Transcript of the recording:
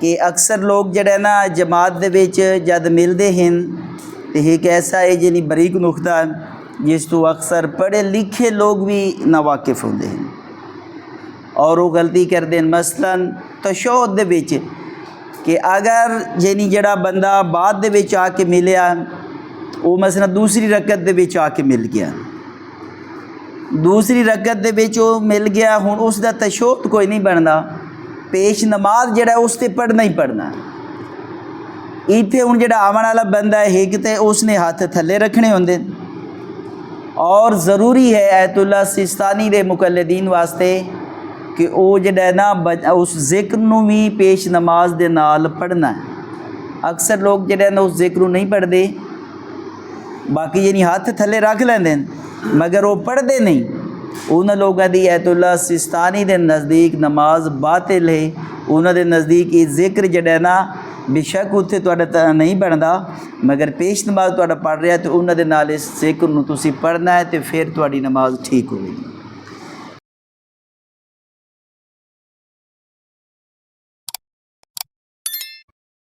कि अक्सर लोग जड़े ना जमात दे विच जद मिलते हैं तो एक ऐसा है जिनी बरीक नुकता जिस तो अक्सर पढ़े लिखे लोग भी नावाकिफ होंगे हैं और वो गलती करते हैं। मसलन तशहुद दे विच कि अगर जिनी जड़ा बंदा बाद दे विच आके मिलिया वो मसलन दूसरी रकत दे विच आके मिल गया, दूसरी रकत दे विच वो मिल गया, हुण उसदा तशहुद कोई नहीं बनता, पेश नमाज जड़ा उस ते पढ़ना ही पढ़ना। इत्थे हुण जड़ा आवन वाला बंदा है एक ते उसने हाथ थले रखने होंदे और ज़रूरी है आयतुल्ला सिस्तानी दे मुकल्लिदीन वास्ते कि वो जड़ा ना उस जिक्र नूं भी पेश नमाज दे नाल पढ़ना है। अक्सर लोग जड़े ना उस जिक्र नूं नहीं पढ़ते, बाकी यानी हाथ थले रख लेंदे मगर वो पढ़ते नहीं। उन्होंने लोगों की आयतुल्ला सिस्तानी के नज़दीक नमाज बातिल है। उन्होंने नज़दीक ये जिक्र जड़ा ना बेशक उत्थे तुहाडा नहीं बनता मगर पेश नमाज तुहाडा पढ़ रहा तो उन्होंने नाल इस जिक्र नूं तुसीं पढ़ना है तो फिर तुहाडी नमाज ठीक होगी।